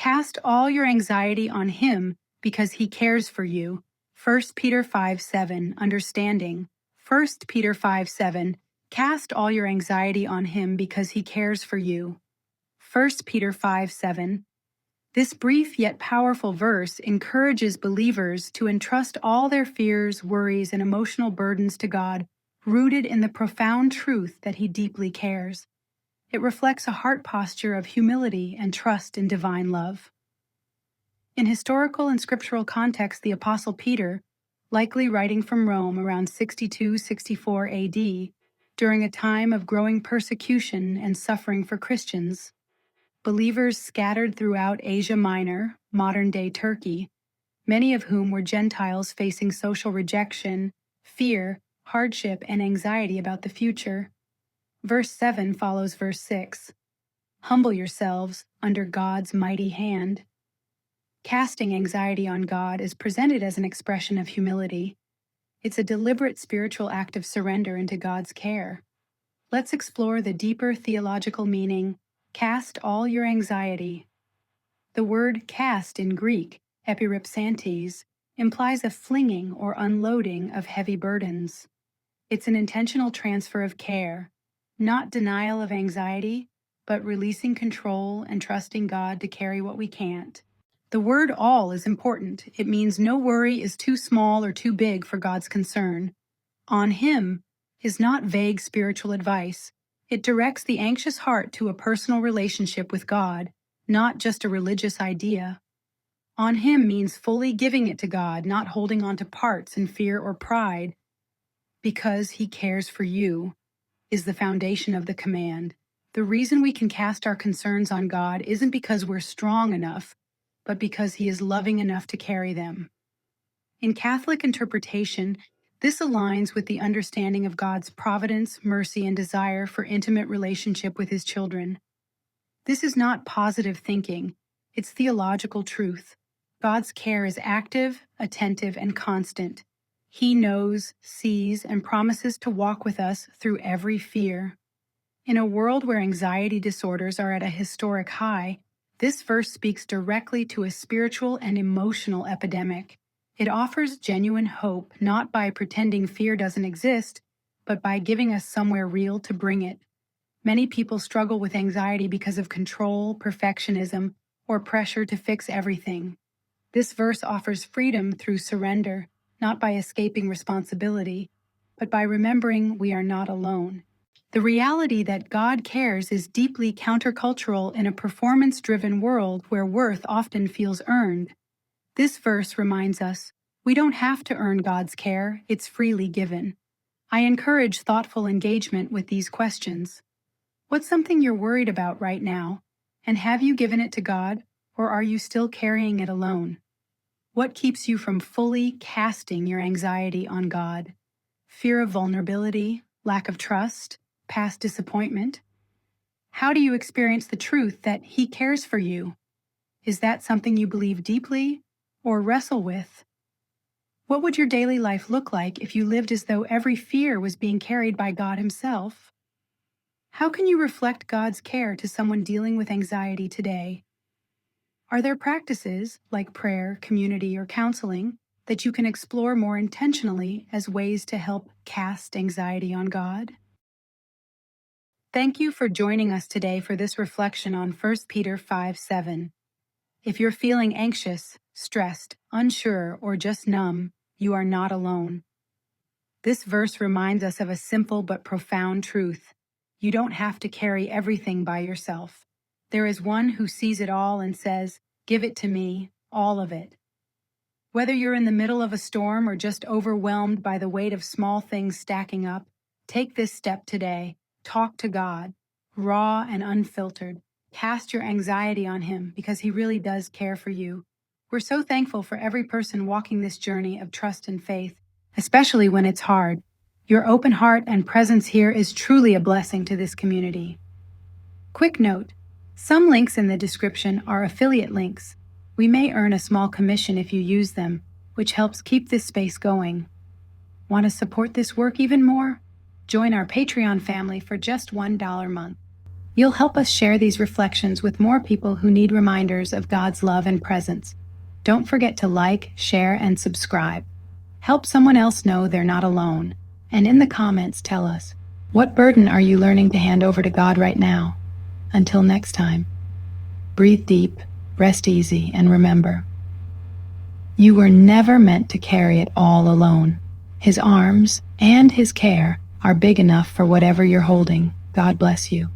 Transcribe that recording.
Cast all your anxiety on him because he cares for you. 1 Peter 5:7, understanding. 1 Peter 5:7, cast all your anxiety on him because he cares for you. 1 Peter 5:7. This brief yet powerful verse encourages believers to entrust all their fears, worries, and emotional burdens to God, rooted in the profound truth that he deeply cares. It reflects a heart posture of humility and trust in divine love. In historical and scriptural context, the Apostle Peter, likely writing from Rome around 62-64 AD, during a time of growing persecution and suffering for Christians, believers scattered throughout Asia Minor, modern-day Turkey, many of whom were Gentiles facing social rejection, fear, hardship, and anxiety about the future. Verse 7 follows verse 6. Humble yourselves under God's mighty hand. Casting anxiety on God is presented as an expression of humility. It's a deliberate spiritual act of surrender into God's care. Let's explore the deeper theological meaning. Cast all your anxiety. The word cast in Greek, epiripsantes, implies a flinging or unloading of heavy burdens. It's an intentional transfer of care, not denial of anxiety, but releasing control and trusting God to carry what we can't. The word all is important. It means no worry is too small or too big for God's concern. On him is not vague spiritual advice. It directs the anxious heart to a personal relationship with God, not just a religious idea. On him means fully giving it to God, not holding on to parts in fear or pride. Because he cares for you is the foundation of the command. The reason we can cast our concerns on God isn't because we're strong enough, but because he is loving enough to carry them. In Catholic interpretation, this aligns with the understanding of God's providence, mercy, and desire for intimate relationship with his children. This is not positive thinking, it's theological truth. God's care is active, attentive, and constant. He knows, sees, and promises to walk with us through every fear. In a world where anxiety disorders are at a historic high, this verse speaks directly to a spiritual and emotional epidemic. It offers genuine hope, not by pretending fear doesn't exist, but by giving us somewhere real to bring it. Many people struggle with anxiety because of control, perfectionism, or pressure to fix everything. This verse offers freedom through surrender, not by escaping responsibility, but by remembering we are not alone. The reality that God cares is deeply countercultural in a performance-driven world where worth often feels earned. This verse reminds us, we don't have to earn God's care, it's freely given. I encourage thoughtful engagement with these questions. What's something you're worried about right now? And have you given it to God, or are you still carrying it alone? What keeps you from fully casting your anxiety on God? Fear of vulnerability, lack of trust, past disappointment? How do you experience the truth that he cares for you? Is that something you believe deeply or wrestle with? What would your daily life look like if you lived as though every fear was being carried by God himself? How can you reflect God's care to someone dealing with anxiety today? Are there practices, like prayer, community, or counseling, that you can explore more intentionally as ways to help cast anxiety on God? Thank you for joining us today for this reflection on 1 Peter 5:7. If you're feeling anxious, stressed, unsure, or just numb, you are not alone. This verse reminds us of a simple but profound truth. You don't have to carry everything by yourself. There is one who sees it all and says, "Give it to me, all of it." Whether you're in the middle of a storm or just overwhelmed by the weight of small things stacking up, take this step today. Talk to God, raw and unfiltered. Cast your anxiety on him because he really does care for you. We're so thankful for every person walking this journey of trust and faith, especially when it's hard. Your open heart and presence here is truly a blessing to this community. Quick note, some links in the description are affiliate links. We may earn a small commission if you use them, which helps keep this space going. Want to support this work even more? Join our Patreon family for just $1 a month. You'll help us share these reflections with more people who need reminders of God's love and presence. Don't forget to like, share, and subscribe. Help someone else know they're not alone. And in the comments, tell us, what burden are you learning to hand over to God right now? Until next time, breathe deep, rest easy, and remember, you were never meant to carry it all alone. His arms and His care are big enough for whatever you're holding. God bless you.